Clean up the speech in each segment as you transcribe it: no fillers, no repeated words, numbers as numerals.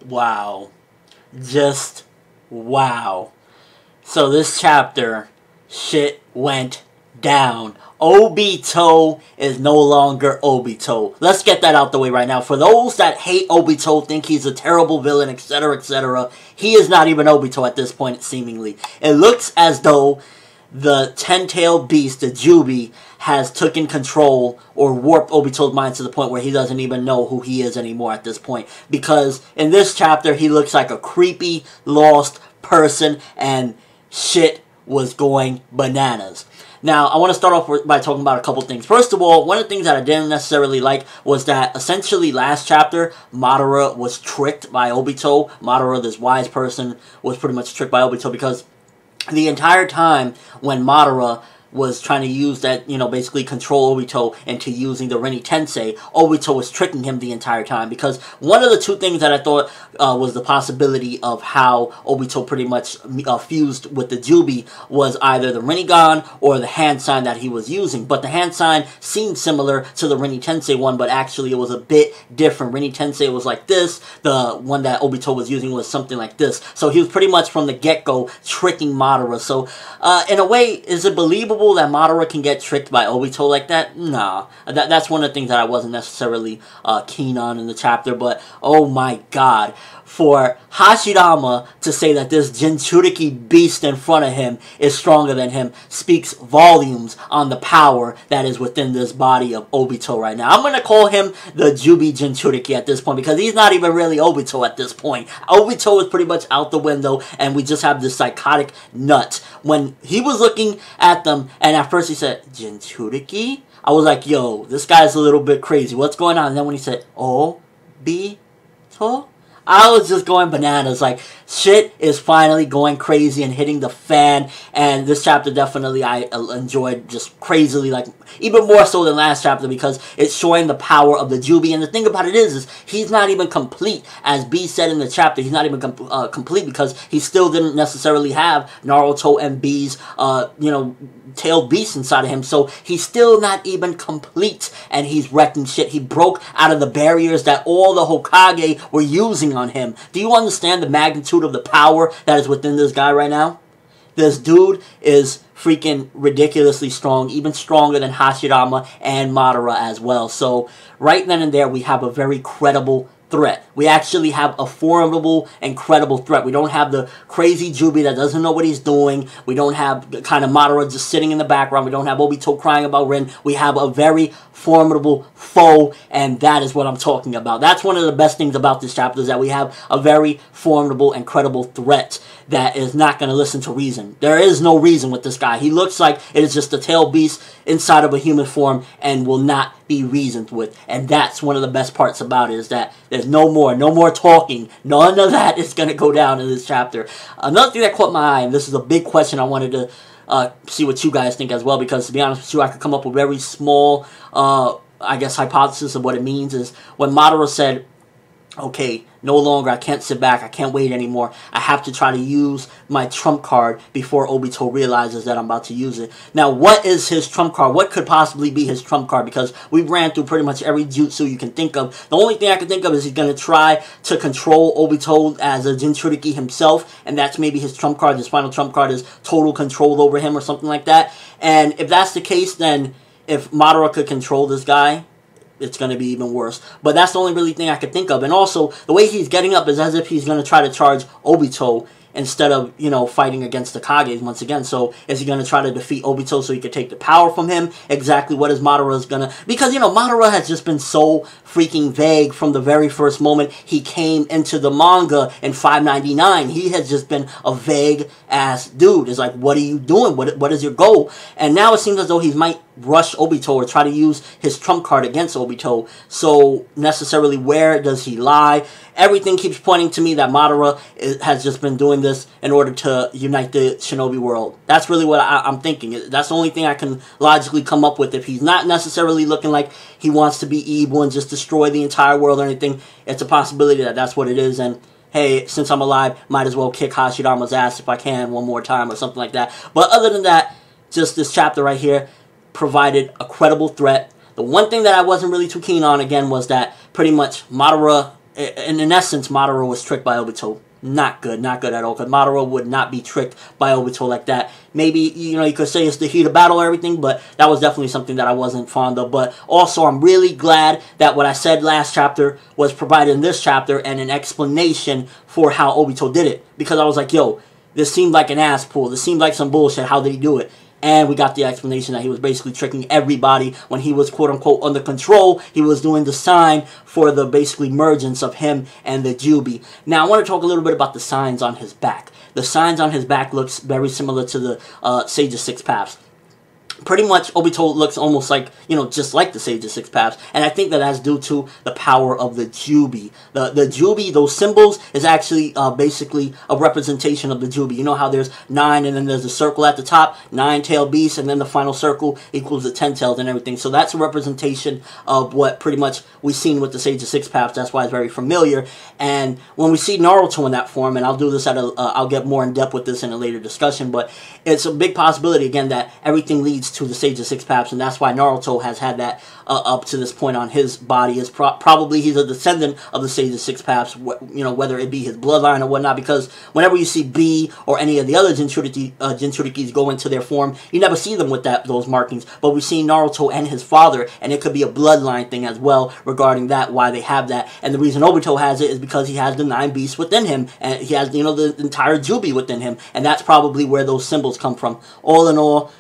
Wow. Just wow. So this chapter, shit went down. Obito is no longer Obito. Let's get that out the way right now. For those that hate Obito, think he's a terrible villain, etc., etc., he is not even Obito at this point, seemingly. It looks as though the 10-tailed beast, the Jubi, has taken control or warped Obito's mind to the point where he doesn't even know who he is anymore at this point. Because in this chapter, he looks like a creepy, lost person, and shit was going bananas. Now, I want to start off by talking about a couple things. First of all, one of the things that I didn't necessarily like was that essentially last chapter, Madara was tricked by Obito. Madara, this wise person, was pretty much tricked by Obito because the entire time when Madara was trying to use that, basically control Obito into using the Rinne Tensei, Obito was tricking him the entire time. Because one of the two things that I thought was the possibility of how Obito pretty much fused with the Jubi was either the Rinnegan or the hand sign that he was using. But the hand sign seemed similar to the Rinne Tensei one, but actually it was a bit different. Rinne Tensei was like this, the one that Obito was using was something like this. So he was pretty much from the get-go tricking Madara. So in a way, is it believable that Madara can get tricked by Obito like that? Nah. That's one of the things that I wasn't necessarily keen on in the chapter, but oh my god. For Hashirama to say that this Jinchuriki beast in front of him is stronger than him speaks volumes on the power that is within this body of Obito right now. I'm going to call him the Jubi Jinchuriki at this point because he's not even really Obito at this point. Obito is pretty much out the window and we just have this psychotic nut. When he was looking at them and at first he said, Jinchuriki? I was like, yo, this guy's a little bit crazy. What's going on? And then when he said, Obito? I was just going bananas. Like, shit is finally going crazy and hitting the fan. And this chapter definitely I enjoyed just crazily, like, even more so than last chapter because it's showing the power of the Jubi. And the thing about it is he's not even complete. As B said in the chapter, he's not even complete because he still didn't necessarily have Naruto and B's, tailed beast inside of him. So he's still not even complete. And he's wrecking shit. He broke out of the barriers that all the Hokage were using on him. Do you understand the magnitude of the power that is within this guy right now? This dude is freaking ridiculously strong, even stronger than Hashirama and Madara as well. So right then and there we have a very credible threat. We actually have a formidable and credible threat. We don't have the crazy Jubi that doesn't know what he's doing. We don't have the kind of Madara just sitting in the background. We don't have Obito crying about Rin. We have a very formidable foe, and that is what I'm talking about. That's one of the best things about this chapter is that we have a very formidable and credible threat that is not going to listen to reason. There is no reason with this guy. He looks like it is just a tail beast inside of a human form and will not be reasoned with. And that's one of the best parts about it is that there's no more talking. None of that is going to go down in this chapter. Another thing that caught my eye, and this is a big question I wanted to see what you guys think as well, because to be honest with you, I could come up with very small, hypothesis of what it means, is when Madara said, okay, no longer, I can't sit back, I can't wait anymore, I have to try to use my trump card before Obito realizes that I'm about to use it. Now, what is his trump card? What could possibly be his trump card? Because we ran through pretty much every jutsu you can think of. The only thing I can think of is he's going to try to control Obito as a Jinchuriki himself, and that's maybe his trump card. His final trump card is total control over him or something like that. And if that's the case, then if Madara could control this guy, it's going to be even worse. But that's the only really thing I could think of. And also, the way he's getting up is as if he's going to try to charge Obito instead of, fighting against the Kages once again. So, is he going to try to defeat Obito so he could take the power from him? Exactly what is Madara's going to... Because, Madara has just been so freaking vague from the very first moment he came into the manga in 599. He has just been a vague-ass dude. It's like, what are you doing? What is your goal? And now it seems as though he might rush Obito or try to use his trump card against Obito. So, necessarily, where does he lie? Everything keeps pointing to me that Madara has just been doing this in order to unite the shinobi world. That's really what I'm thinking. That's the only thing I can logically come up with. If he's not necessarily looking like he wants to be evil and just destroy the entire world or anything, it's a possibility that that's what it is. And hey, since I'm alive, might as well kick Hashirama's ass if I can one more time or something like that. But other than that, just this chapter right here provided a credible threat. The one thing that I wasn't really too keen on, again, was that pretty much Madara and in essence, Madara was tricked by Obito. Not good at all, because Madara would not be tricked by Obito like that. Maybe, you could say it's the heat of battle or everything, but that was definitely something that I wasn't fond of. But also, I'm really glad that what I said last chapter was provided in this chapter, and an explanation for how Obito did it. Because I was like, yo, this seemed like an ass pull. This seemed like some bullshit. How did he do it? And we got the explanation that he was basically tricking everybody when he was quote-unquote under control. He was doing the sign for the basically mergence of him and the Jubi. Now, I want to talk a little bit about the signs on his back. The signs on his back looks very similar to the Sage of Six Paths. Pretty much, Obito looks almost like, just like the Sage of Six Paths. And I think that that's due to the power of the Jubi. The Jubi, those symbols, is actually basically a representation of the Jubi. You know how there's 9 and then there's a circle at the top, 9-tailed beast, and then the final circle equals the 10-tailed and everything. So that's a representation of what pretty much we've seen with the Sage of Six Paths. That's why it's very familiar. And when we see Naruto in that form, and I'll do this I'll get more in depth with this in a later discussion, but it's a big possibility, again, that everything leads to the Sage of Six Paths, and that's why Naruto has had that up to this point on his body. Is probably he's a descendant of the Sage of Six Paths, whether it be his bloodline or whatnot, because whenever you see B or any of the other Jinchurikis go into their form, you never see them with those markings, but we see Naruto and his father, and it could be a bloodline thing as well regarding that, why they have that. And the reason Obito has it is because he has the 9 beasts within him, and he has, the entire Jubi within him, and that's probably where those symbols come from. All in all,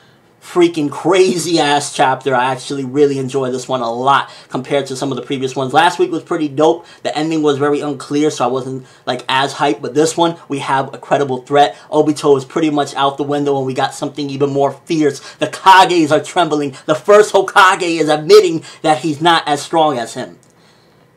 freaking crazy ass chapter. I actually really enjoy this one a lot compared to some of the previous ones. Last week was pretty dope. The ending was very unclear, so I wasn't as hyped, but this one we have a credible threat. Obito is pretty much out the window, and we got something even more fierce. The Kages are trembling. The first Hokage is admitting that he's not as strong as him.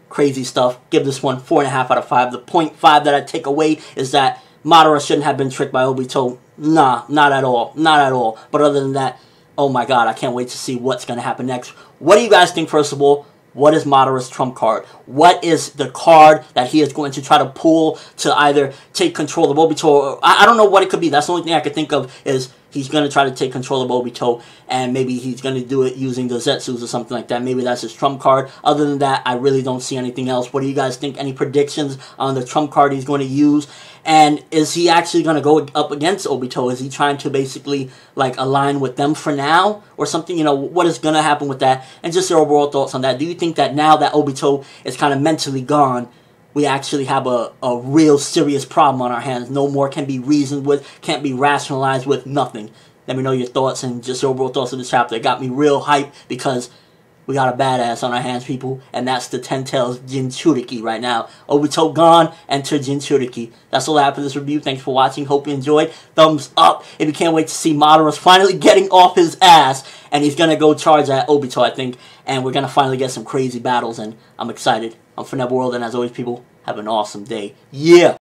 Crazy stuff. Give this one 4.5 out of 5. The 0.5 that I take away is that Madara shouldn't have been tricked by Obito. Nah, not at all. Not at all. But other than that, oh my god, I can't wait to see what's going to happen next. What do you guys think, first of all? What is Madara's trump card? What is the card that he is going to try to pull to either take control of Obito? Or, I don't know what it could be. That's the only thing I could think of is he's going to try to take control of Obito, and maybe he's going to do it using the Zetsus or something like that. Maybe that's his trump card. Other than that, I really don't see anything else. What do you guys think? Any predictions on the trump card he's going to use? And is he actually going to go up against Obito? Is he trying to basically align with them for now or something? What is going to happen with that? And just your overall thoughts on that. Do you think that now that Obito is kind of mentally gone, we actually have a real serious problem on our hands? No more can be reasoned with, can't be rationalized with, nothing. Let me know your thoughts and just your overall thoughts of this chapter. It got me real hyped because we got a badass on our hands, people, and that's the 10 Tails Jinchuriki right now. Obito gone, enter Jinchuriki. That's all I have for this review. Thanks for watching. Hope you enjoyed. Thumbs up if you can't wait to see Madara's finally getting off his ass, and he's going to go charge at Obito, I think, and we're going to finally get some crazy battles, and I'm excited. I'm ForneverWorld, and as always, people, have an awesome day. Yeah!